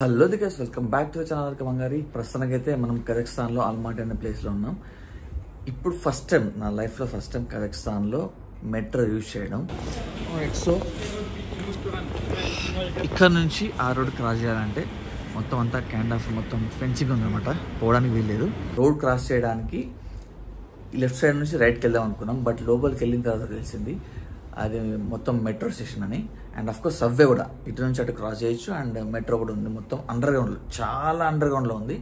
Hello దిగస్, welcome back to channel కమంగారి. ప్రస్తుతానికైతే మనం కజాఖ్స్తాన్లో అల్మాటీ అనే ప్లేస్లో ఉన్నాం. ఇప్పుడు ఫస్ట్ టైం నా లైఫ్లో కజాఖ్స్తాన్లో మెట్రో యూజ్ చేయడం. సో ఇక్కడ నుంచి ఆ రోడ్ క్రాస్ చేయాలంటే మొత్తం అంతా కైండ్ ఆఫ్ మొత్తం ఫెన్సింగ్ ఉందన్నమాట, పోవడానికి వీల్లేదు. రోడ్ క్రాస్ చేయడానికి లెఫ్ట్ సైడ్ నుంచి రైట్కి వెళ్దాం అనుకున్నాం, బట్ లోపలికి వెళ్ళిన తర్వాత తెలిసింది అది మొత్తం మెట్రో స్టేషన్ అని. అండ్ అఫ్కోర్స్ సబ్వే కూడా ఇటు నుంచి అటు క్రాస్ చేయొచ్చు. అండ్ మెట్రో కూడా ఉంది, మొత్తం అండర్ గ్రౌండ్లో, చాలా అండర్ గ్రౌండ్లో ఉంది.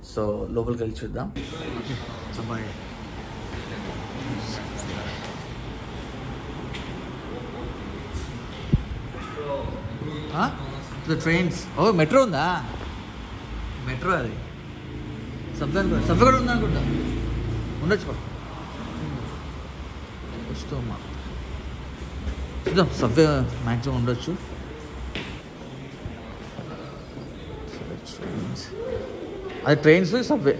సో లోపలికి వెళ్ళి చూద్దాం. ట్రైన్స్, ఓ మెట్రో ఉందా? మెట్రో అది సబ్వే కూడా ఉందా అనుకుంటా, ఉండొచ్చు. వస్తూ చూద్దాం, సబ్వే మ్యాక్సిమం ఉండొచ్చు. అది ట్రైన్స్, సబ్వే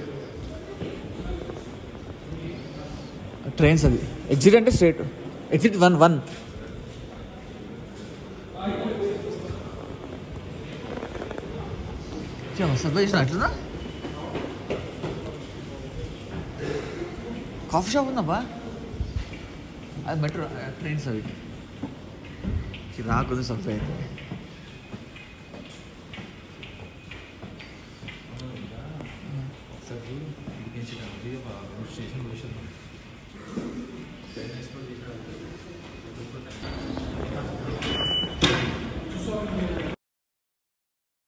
ట్రైన్స్. అది ఎగ్జిట్ అంటే స్ట్రేట్ ఎగ్జిట్ 1 సబ్వే చేసిన అట్లుందా? కాఫీ షాప్ ఉందబ్బా, అది మెట్రో ట్రైన్స్. అవి రాకుంది సబ్వే అయితే.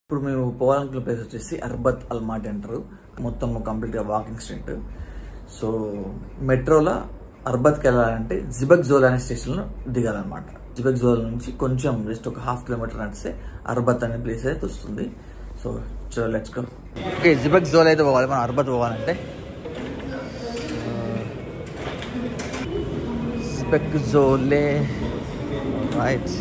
ఇప్పుడు మేము పోవాలనుకున్న ప్లేస్ వచ్చేసి అర్బత్ అల్మాటీ అంటారు. మొత్తం కంప్లీట్గా వాకింగ్ స్ట్రీట్. సో మెట్రోలో అర్బత్కి వెళ్ళాలంటే జిబక్ జోల్ అనే స్టేషన్లో దిగాలన్నమాట. జిబక్ జోల్ నుంచి కొంచెం జస్ట్ ఒక 1/2 కిలోమీటర్ నడిస్తే అర్బత్ అనే ప్లేస్ అయితే వస్తుంది. సో చలో లెట్స్ గో. ఓకే, జిబక్ జోల్ అయితే పోవాలి మనం. అర్బత్ పోవాలంటే జిబక్ జోలే రైట్.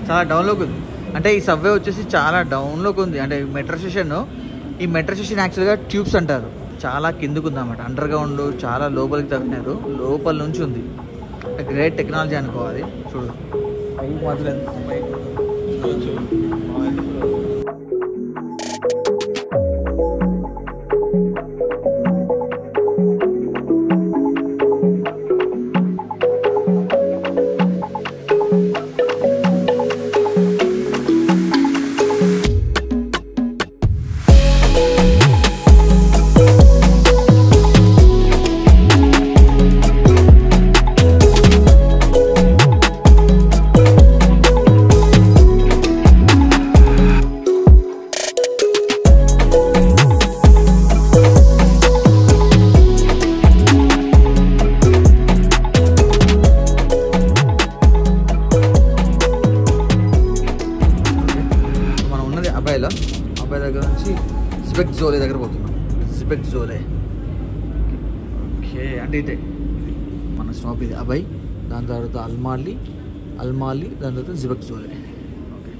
చాలా డౌన్లోకి ఉంది. అంటే ఈ సబ్వే వచ్చేసి చాలా డౌన్లోకి ఉంది. అంటే మెట్రో స్టేషన్, ఈ మెట్రో స్టేషన్ యాక్చువల్గా ట్యూబ్స్ అంటారు, చాలా కిందకు ఉంది అన్నమాట. అండర్ గ్రౌండ్ చాలా లోపలికి తగ్గినారు, లోపల నుంచి ఉంది. గ్రేట్ టెక్నాలజీ అనుకోవాలి. చూడు మాత్రం అబ్బాయి దగ్గర నుంచి జిబక్ జోలే దగ్గర పోతున్నాం. జిబక్ జోలే, ఓకే. అంటే ఇదే మన స్టాప్, ఇది అబ్బాయి. దాని తర్వాత అల్మాలి, దాని తర్వాత Zhibek Zholy. Okay,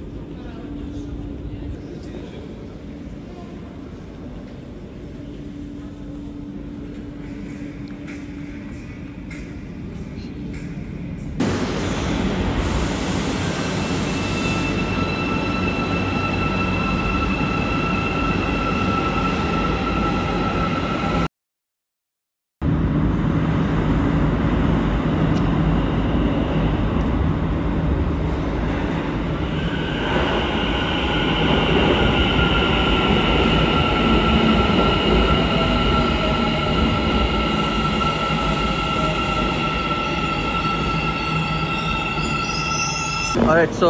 alright. So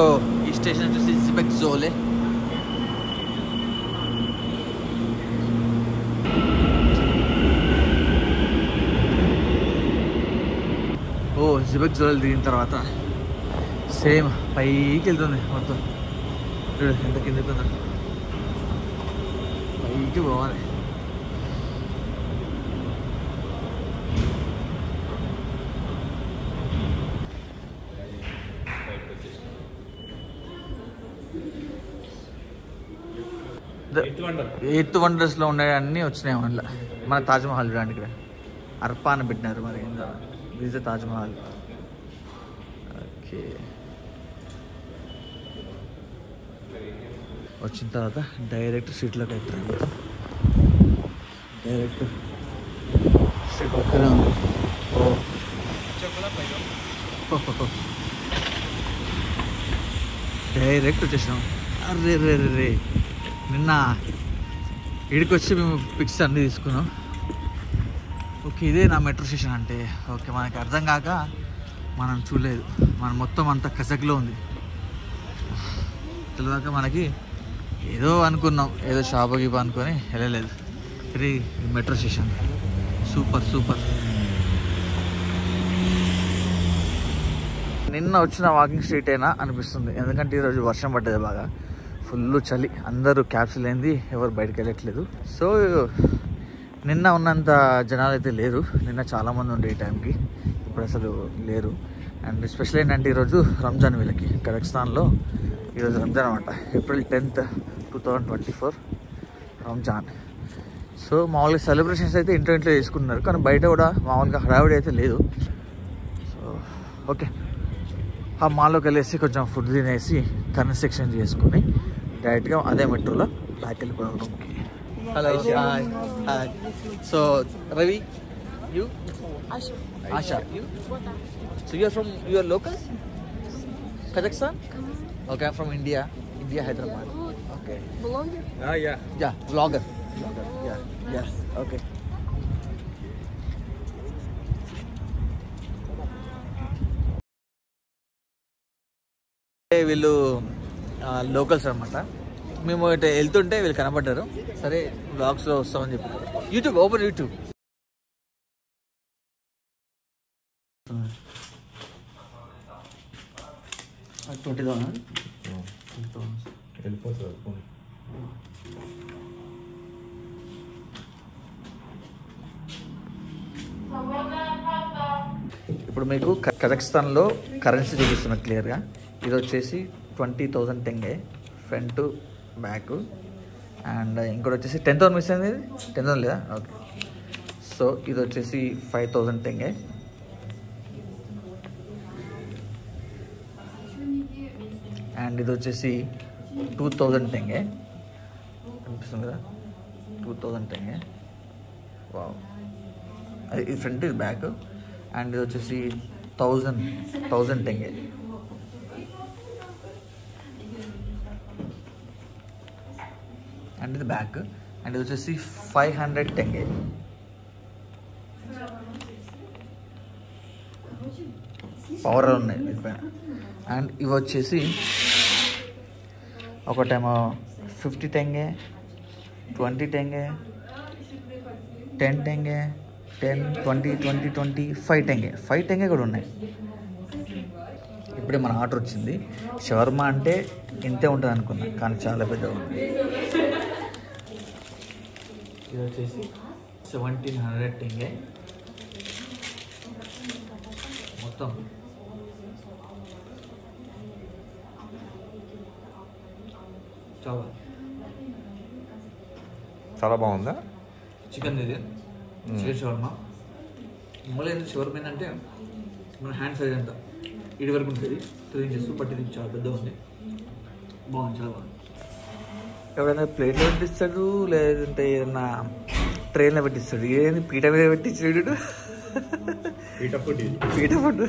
ఈ స్టేషన్ వచ్చేసి జిబక్ జోలే. జిబక్ జోలే దిగిన తర్వాత సేమ్ పైకి వెళ్తుంది మొత్తం. ఎంత కిందకి ఉందా, పైకి పోవాలి. ఎయిత్ వండర్స్లో ఉండే అన్నీ వచ్చినాయి మళ్ళీ. మన తాజ్మహల్ చూడండి, ఇక్కడ అర్పా అని పెట్టినారు. మరి దిస్ ద తాజ్మహల్. ఓకే, వచ్చిన తర్వాత డైరెక్ట్ సీట్లోకి వెళ్తారు. డైరెక్ట్ సీట్ పక్కనే ఉంది. డైరెక్ట్ వచ్చేసాం. అరే రే రే రే, నిన్న ఇడికి వచ్చి మేము పిక్స్ అన్నీ తీసుకున్నాం. ఓకే, ఇదే నా మెట్రో స్టేషన్ అంటే. ఓకే, మనకి అర్థం కాక మనం చూడలేదు. మనం మొత్తం అంతా కసక్లో ఉంది. తెలియక మనకి ఏదో అనుకున్నాం, ఏదో షాప్ గీప్ అనుకొని వెళ్ళలేదు. ఇది మెట్రో స్టేషన్ సూపర్ సూపర్. నిన్న వచ్చిన వాకింగ్ స్ట్రీట్ అయినా అనిపిస్తుంది, ఎందుకంటే ఈరోజు వర్షం పడ్డది బాగా, ఫుల్ చలి, అందరూ క్యాబ్స్ లేనిది ఎవరు బయటకు వెళ్ళట్లేదు. సో నిన్న ఉన్నంత జనాలు అయితే లేరు. నిన్న చాలామంది ఉండే ఈ టైంకి, ఇప్పుడు అసలు లేరు. అండ్ స్పెషల్ ఏంటంటే ఈరోజు రంజాన్ వీళ్ళకి కజాఖ్స్తాన్లో. ఈరోజు రంజాన్ అనమాట, April 10th, 2024 రంజాన్. సో మామూలుగా సెలబ్రేషన్స్ అయితే ఇంట్లో చేసుకుంటున్నారు, కానీ బయట కూడా మామూలుగా హడావిడి అయితే లేదు. సో ఓకే, ఆ మాల్లోకి వెళ్ళేసి కొంచెం ఫుడ్ తినేసి కరెన్సీ ఎక్స్చేంజ్ చేసుకుని డైరెక్ట్గా అదే మెట్రోలో బ్యాక్ వెళ్ళిపోయాం రూమ్కి. Hello, hi hi. So Ravi, you? Asha, you? So you're from, you're local Kazakhstan? Okay, I'm from India, Hyderabad. Okay. Blogger? Yeah, vlogger. Yeah, yes, okay. వీళ్ళు లోకల్స్ అనమాట. మేము ఇటు వెళ్తుంటే వీళ్ళు కనపడ్డారు. సరే వ్లాగ్స్లో వస్తామని చెప్పారు. YouTube, open YouTube. ఇప్పుడు మీకు కజాఖ్స్తాన్లో కరెన్సీ చూపిస్తున్నా క్లియర్గా. ఇది వచ్చేసి 20,000 టెంగే ఫ్రంట్ బ్యాక్. అండ్ ఇంకోటి వచ్చేసి 10,000 మిస్ అయింది. 10,000 లేదా? ఓకే. సో ఇది వచ్చేసి 5,000 టెంగే. అండ్ ఇది వచ్చేసి 2,000 టెంగే. అనిపిస్తుంది కదా, 2,000 టెంగే. వావ్, ఇది ఫ్రంట్, ఇది బ్యాక్. అండ్ ఇది వచ్చేసి 1,000 టెంగే. అండ్ ఇది బ్యాక్. అండ్ ఇది వచ్చేసి 500 టెంగే. పవర్ ఉన్నాయి దీనిపైన. అండ్ ఇవి వచ్చేసి ఒకటేమో 50 టెంగే, 20 టెంగే, 10 టెంగే, 10, 20, 20, 20, 5 టెంగే. 5 టెంగే కూడా ఉన్నాయి. ఇప్పుడే మన ఆర్డర్ వచ్చింది. షవర్మా అంటే ఇంతే ఉంటుంది అనుకున్నా, కానీ చాలా పెద్దగా ఉంది. ఇది వచ్చేసి 1,700 టెంగే మొత్తం. చాలా బాగుందా? చికెన్ ఇది, చికెన్ షవర్మా. మళ్ళీ షవర్మా ఏంటంటే మన హ్యాండ్ సైజ్ అంతా ఇటు వరకు ఉంటుంది, 3 inches. బట్ ఇది చాలా పెద్దగా ఉంది, బాగుంది, చాలా బాగుంది. ఎవరైనా ప్లేట్లో పెట్టిస్తాడు, లేదంటే ఏదన్నా ట్రైన్లో పెట్టిస్తాడు. ఏదైనా పీట మీద పెట్టించాడు, పీట ఫుడ్.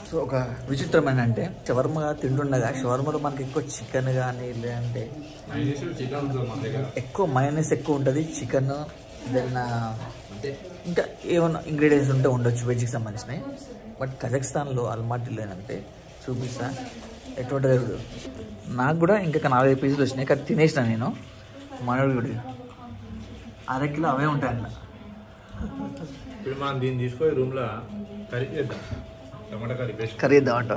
సో ఒక విచిత్రమైన అంటే షవర్మా తింటుండగా షవర్మాలో మనకి ఎక్కువ చికెన్ కానీ, లేదంటే ఎక్కువ మయోనీస్ ఎక్కువ ఉంటుంది, చికెన్, దెన్ ఇంకా ఏమన్నా ఇంగ్రీడియంట్స్ ఉంటే ఉండొచ్చు వెజ్కి సంబంధించినవి. బట్ కజాఖ్స్తాన్లో అల్మాటీలో ఏంటంటే చూపిస్తా ఎటువంటి జరుగుతుంది. నాకు కూడా ఇంకా 40 పీసులు వచ్చినాయి, కానీ తినేసిన నేను. మనోడు కూడా 1/2 కిలో అవే ఉంటాయి అట్లా. ఇప్పుడు మనం దీన్ని తీసుకొని రూమ్లో కర్రీ చేద్దాం, టమాటా కర్రీ. కర్రీ ఇద్దామంట.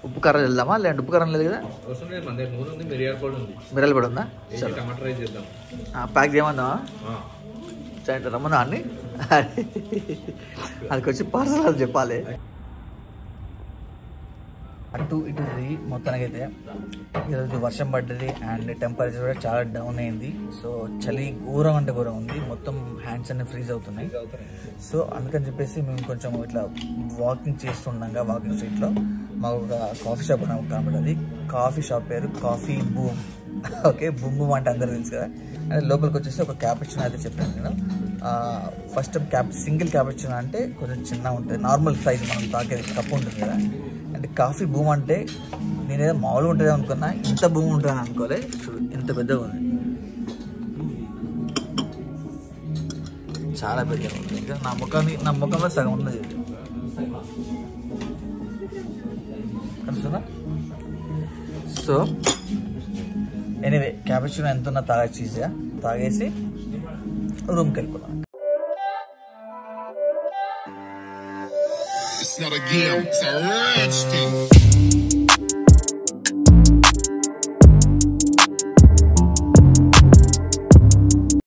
ఉప్పు కారం వెళ్దామా? లేదంటే ఉప్పు కారం లేదు కదా? అవసరం లేదు, మన దగ్గర నూనె ఉంది, మిరియాల పొడి ఉంది. మిరల్ పొడి ఉందా? టమాటా రైస్ చేద్దాం. ప్యాక్ చేయమందామా? రమ్మన్నా అన్ని అదికి వచ్చి పార్సల్ అది చెప్పాలి. అటు ఇటు మొత్తానికైతే ఈరోజు వర్షం పడ్డది అండ్ టెంపరేచర్ కూడా చాలా డౌన్ అయింది. సో చలి ఘోరం అంటే ఘోరం ఉంది, మొత్తం హ్యాండ్స్ అన్ని ఫ్రీజ్ అవుతున్నాయి. సో అందుకని చెప్పేసి మేము కొంచెం ఇట్లా వాకింగ్ చేస్తుండగా వాకింగ్ స్ట్రీట్లో మాకు ఒక కాఫీ షాప్ కనబడ్డది. కాఫీ షాప్ పేరు coffee boom. Okay, boom boom అంటే అందరూ తెలుసు కదా. అంటే లోపలికి వచ్చేసి ఒక క్యాపుచినో అయితే చెప్పాను నేను. ఫస్ట్ సింగిల్ క్యాపుచినో అంటే కొంచెం చిన్న ఉంటుంది, నార్మల్ సైజ్ మనం తాకేది కప్పు ఉంటుంది కదా. అంటే కాఫీ బూమ్ అంటే నేనేదో మామూలుగా ఉంటుంది అనుకున్నా, ఇంత బూమ్ ఉంటుందని అనుకోలే. ఎంత పెద్దగా ఉంది, చాలా పెద్దగా ఉంది. ఇంకా నా ముఖంలో సగం ఉన్నది కలుస్తుందా. సో ఎనీవే క్యాపుచినో ఎంత ఉన్నా తాగేసి రూమ్కి వెళ్ళిపోతాం. It's not a game, it's a rich thing.